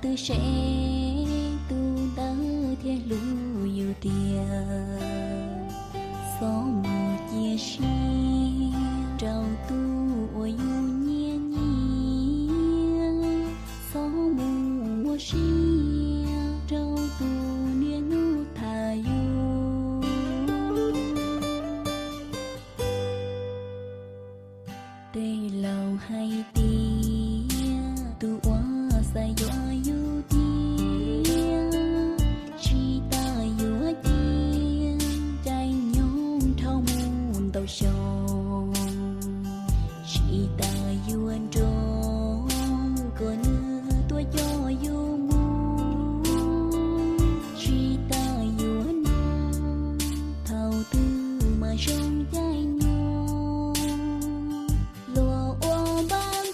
tư sẽ tu đỡ thiên lưu yêu tiền gió mùa chia sẻ trao tu ôi yêu nhẹ nhẹ gió mùa xia trao tu nhẹ nu thà yêu tê lâu hay tia tu oa say yo yêu tia chỉ ta yêu tia trái nhung thâu muôn tàu sông chỉ ta yêu anh trông có nữa tua cho yêu muôn chỉ ta yêu anh thâu tư mà sông trái nhung lúa oa ban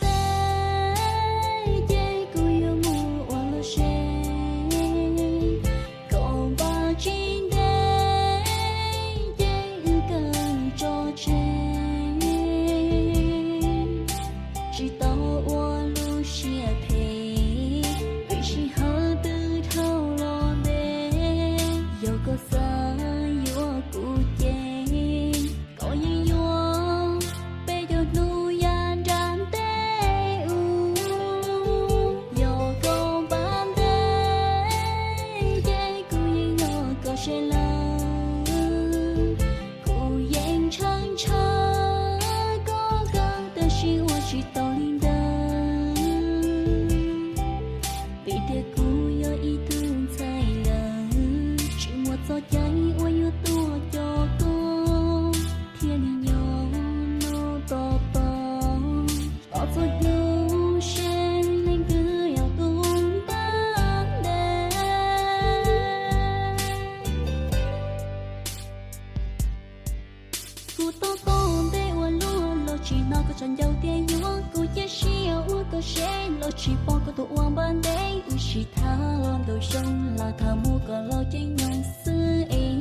chẳng giàu tiền yêu cô chia sẻ cô sẽ lo chỉ bỏ cô tụ uang ban đêm chỉ tha lòng đầu sông là thà mua cả lo trên nhau xưa ấy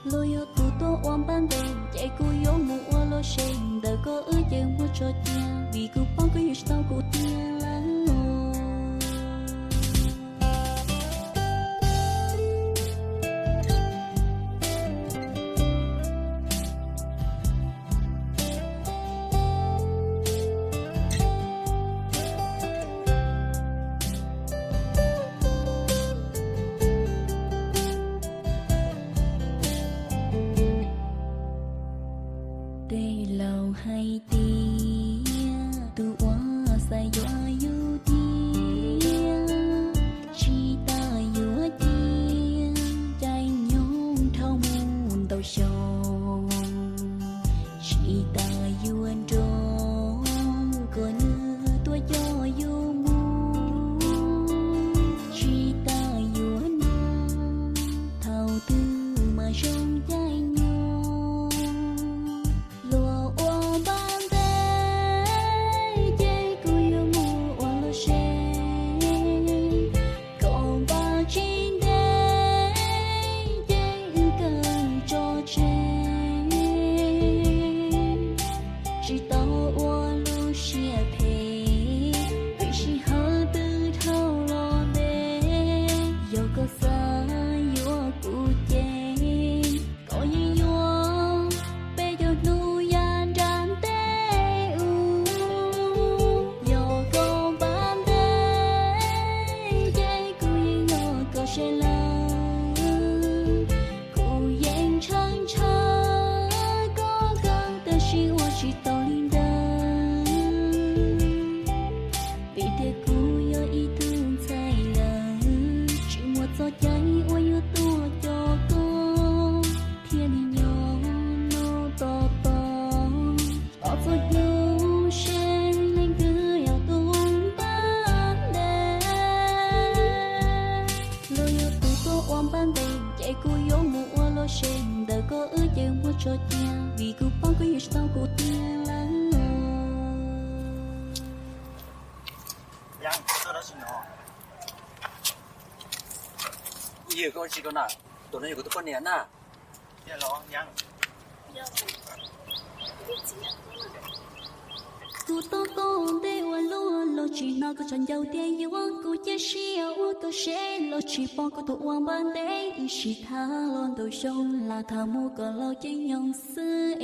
lo yêu tụ tô uang ban đêm chạy cô yêu mua lo xem đời có ước chơi mua cho tiền vì cô bỏ cô yêu sao cô tiền lắm lâu hay tia tu oa say yo yêu tia chỉ ta yêu tia trái nhung thâu muôn tàu sông chỉ ta yêu anh trông có nữa tua cho yêu muôn chỉ ta yêu anh thâu tư mà sông trái đời có ước chơi mua cho tiền vì cô bỏ cô yêu sao cô tiền lắm Yang, tôi đã xin nó. Yêu con chỉ con nào, tụi nó yêu tụi con nè na. Dạ lo, Yang. tu to to de wa lo lo chỉ nó có chọn dâu tiền yêu cô chia sẻ u có sẽ lo chỉ bỏ có tụ uang ban đấy chỉ tha lon đồ sông là thà mua có lo trên nhông xứ